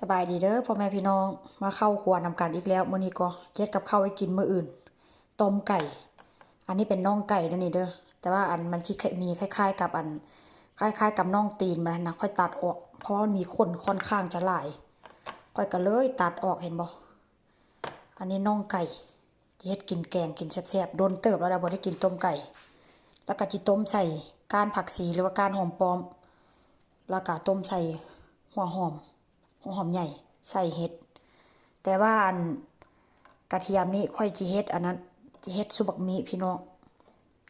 สบายดีเด้อพ่อแม่พี่น้องมาเข้าครัวนำกันอีกแล้วมื้อนี้ก็เฮ็ดกับข้าวให้กินมื้ออื่นต้มไก่อันนี้เป็นน่องไก่นั่นนี่เด้อแต่ว่าอันมันสิมีคล้ายๆกับคล้ายๆกับน่องตีนมันนะค่อยตัดออกเพราะมันมีขนค่อนข้างจะหลายค่อยก็เลยตัดออกเห็นบ่อันนี้น่องไก่เฮ็ดกินแกงกินแซ่บๆโดนเติบแล้วบ่ได้กินต้มไก่แล้วก็สิต้มใส่ก้านผักชีหรือว่าก้านหอมป้อมแล้วก็ต้มใส่หัวหอมใหญ่ใส่เห็ดแต่ว่าอันกระเทียมนี่ค่อยจีเฮ็ดอันนั้นจีเฮ็ดสุบักมีพี่น้อง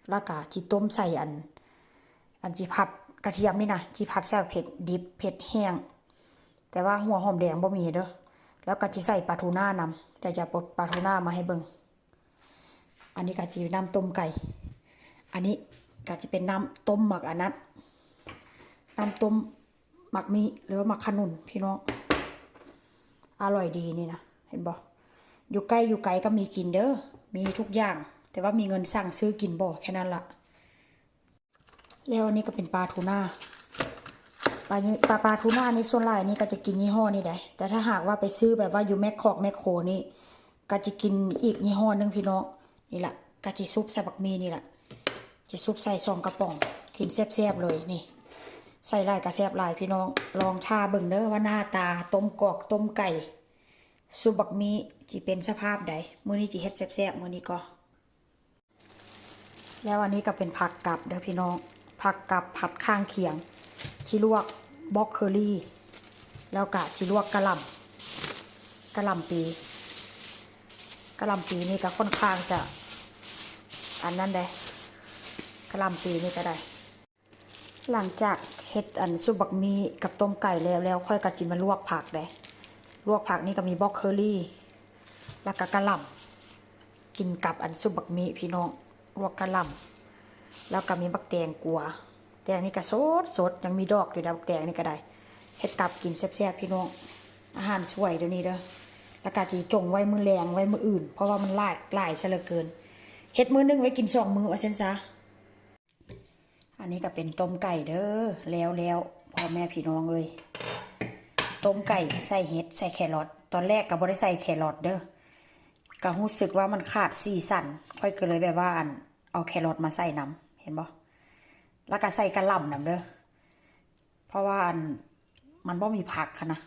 แล้วก็จีต้มใส่อันจีผัดกระเทียมนี่นะจีผัดแซ่บเผ็ดดิบเผ็ดแห้งแต่ว่าหัวหอมแดงบ่มีเด้อแล้วก็จีใส่ปลาทูน่านำแต่จะปลดปลาทูน่ามาให้เบิ่งอันนี้ก็จีน้ำต้มไก่อันนี้ก็จะเป็นน้ำต้มหมักอันนั้นน้ำต้มหมักมีหรือว่าหมักขนุนพี่น้องอร่อยดีนี่นะเห็นบ่อยู่ใกล้อยู่ไกลก็มีกินเด้อมีทุกอย่างแต่ว่ามีเงินสั่งซื้อกินบ่แค่นั้นละแล้วอันนี้ก็เป็นปลาทูน่าปลาทูน่านี่ส่วนหลายนี่ก็จะกินยี่ห้อนี้ได้แต่ถ้าหากว่าไปซื้อแบบว่าอยู่แมคโครนี่ก็จะกินอีกยี่ห้อนึงพี่น้องนี่แหละก็จะซุปใส่บักมีนี่แหละจะซุปใส่ซองกระป๋องกินแซ่บๆเลยนี่ใส่ลายกระแซบลายพี่น้องลองท่าเบิ่งเด้อว่าหน้าตาต้มกอกต้มไก่ซุปบักมีจีเป็นสภาพใดมื้อนี้จีเฮ็ดแซ่บๆมื้อนี้ก็แล้วอันนี้ก็เป็นผักกับเด้อพี่น้องผักกับผัดข้างเคียงชิลวกบล็อกเคอรี่แล้วก็ชิลวกกะหล่ำปีนี่ก็ค่อนข้างจะอันนั้นได้กะหล่ำปีนี่ก็ได้หลังจากเฮ็ดอันซุปบักมีกับต้มไก่แล้วค่อยก็จิมาลวกผักได้ลวกผักนี่ก็มีบล็อกเคอรี่แล้วก็กะหล่ำกินกับอันซุปบักมีพี่น้องลวกกะหล่ำแล้วก็มีบักแตงกัวแตงนี่ก็สดยังมีดอกอยู่นะบักแตงนี่ก็ได้เฮ็ดกับกินแซ่บๆพี่น้องอาหารสวยเดี๋ยวนี้เด้อแล้วก็จีจงไว้มื้อแรงไว้มื้ออื่นเพราะว่ามันหลายซะเหลือเกินเฮ็ดมื้อนึงไว้กิน2มื้อว่าซั่นซะอันนี้ก็เป็นต้มไก่เด้อแล้วพ่อแม่พี่น้องเอ้ยต้มไก่ใส่เห็ดใส่แครอทตอนแรกก็บ่ได้ใส่แครอทเด้อก็รู้สึกว่ามันขาดสีสันค่อยก็เลยแบบว่าเอาแครอทมาใส่น้ำเห็นบ่แล้วก็ใส่กะหล่ำน้ำเด้อเพราะว่ามันบ่มีผักค่ะนะ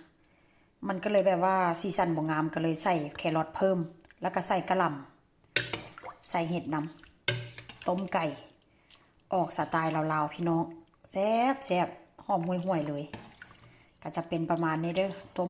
มันก็เลยแบบว่าสีสันบ่งามก็เลยใส่แครอทเพิ่มแล้วก็ใส่กะหล่ำใส่เห็ดน้ำต้มไก่ออกสไตล์ลาวๆพี่น้องแซ่บหอมห่วยๆเลยก็จะเป็นประมาณนี้เด้อต้ม